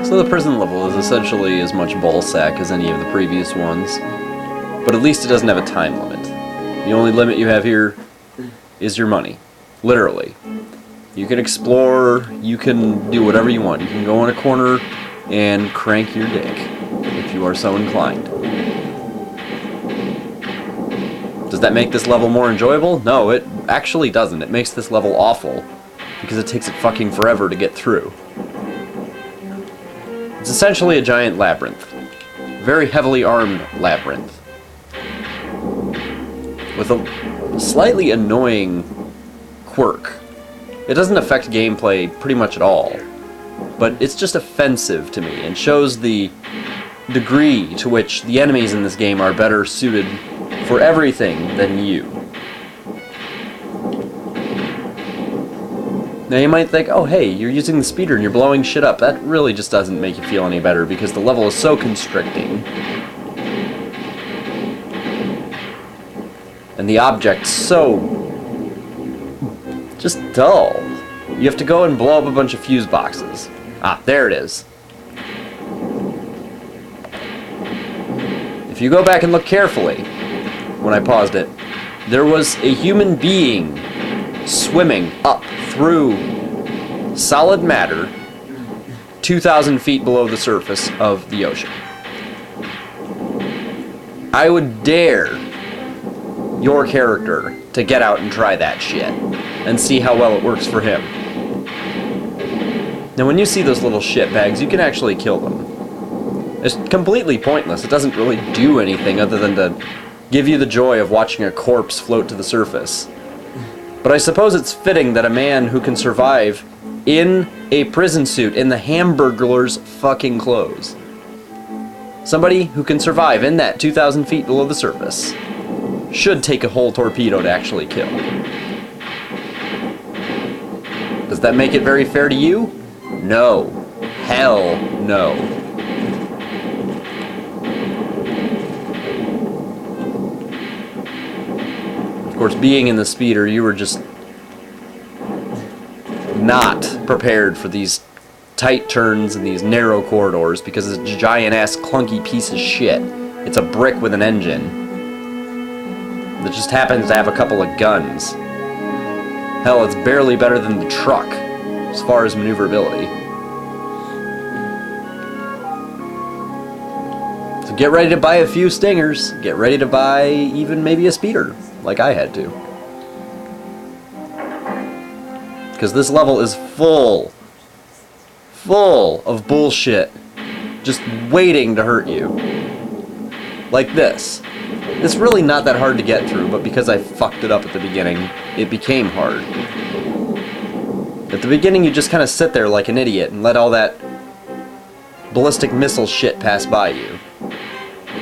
So the prison level is essentially as much ballsack as any of the previous ones, but at least it doesn't have a time limit. The only limit you have here is your money. Literally. You can explore, you can do whatever you want. You can go in a corner and crank your dick, if you are so inclined. Does that make this level more enjoyable? No, it actually doesn't. It makes this level awful, because it takes it fucking forever to get through. It's essentially a giant labyrinth. Very heavily armed labyrinth. With a slightly annoying quirk. It doesn't affect gameplay pretty much at all, but it's just offensive to me and shows the degree to which the enemies in this game are better suited for everything than you. Now you might think, oh hey, you're using the speeder and you're blowing shit up. That really just doesn't make you feel any better because the level is so constricting. And the object's so just dull. You have to go and blow up a bunch of fuse boxes. Ah, there it is. If you go back and look carefully, when I paused it, there was a human being swimming up through solid matter 2,000 feet below the surface of the ocean. I would dare your character to get out and try that shit and see how well it works for him. Now when you see those little shitbags, you can actually kill them. It's completely pointless. It doesn't really do anything other than to give you the joy of watching a corpse float to the surface. But I suppose it's fitting that a man who can survive in a prison suit in the Hamburglar's fucking clothes, somebody who can survive in that 2,000 feet below the surface, should take a whole torpedo to actually kill. Does that make it very fair to you? No. Hell no. Of course, being in the speeder, you were just not prepared for these tight turns and these narrow corridors because it's a giant-ass clunky piece of shit. It's a brick with an engine that just happens to have a couple of guns. Hell, it's barely better than the truck as far as maneuverability. So get ready to buy a few stingers. Get ready to buy even maybe a speeder, like I had to. Because this level is full of bullshit just waiting to hurt you. Like this. It's really not that hard to get through, but because I fucked it up at the beginning, it became hard. At the beginning, you just kind of sit there like an idiot and let all that ballistic missile shit pass by you.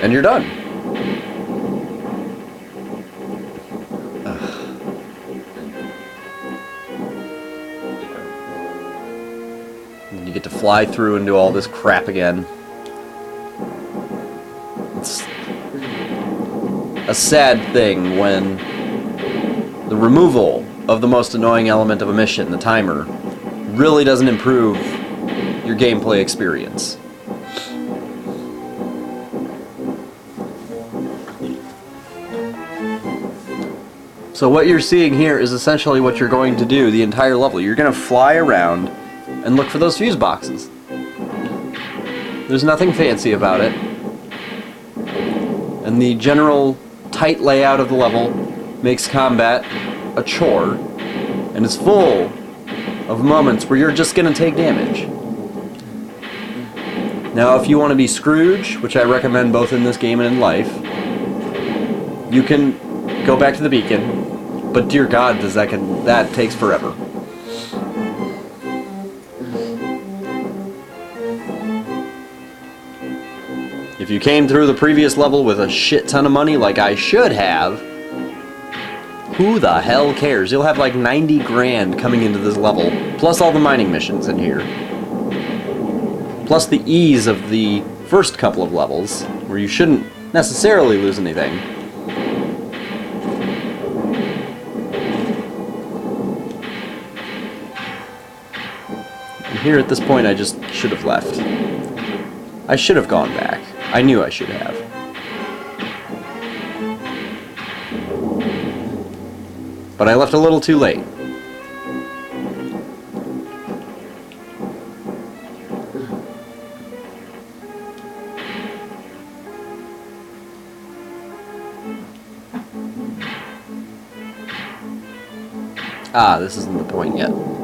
And you're done. And you get to fly through and do all this crap again. It's a sad thing when the removal of the most annoying element of a mission, the timer, really doesn't improve your gameplay experience. So what you're seeing here is essentially what you're going to do the entire level. You're going to fly around and look for those fuse boxes. There's nothing fancy about it. And the general tight layout of the level makes combat a chore, and it's full of moments where you're just going to take damage. Now, if you want to be Scrooge, which I recommend both in this game and in life, you can go back to the beacon, but dear God, that takes forever. If you came through the previous level with a shit ton of money like I should have, who the hell cares? You'll have like 90 grand coming into this level, plus all the mining missions in here. Plus the ease of the first couple of levels, where you shouldn't necessarily lose anything. here at this point, I just should have left. I should have gone back. I knew I should have. But I left a little too late. Ah, this isn't the point yet.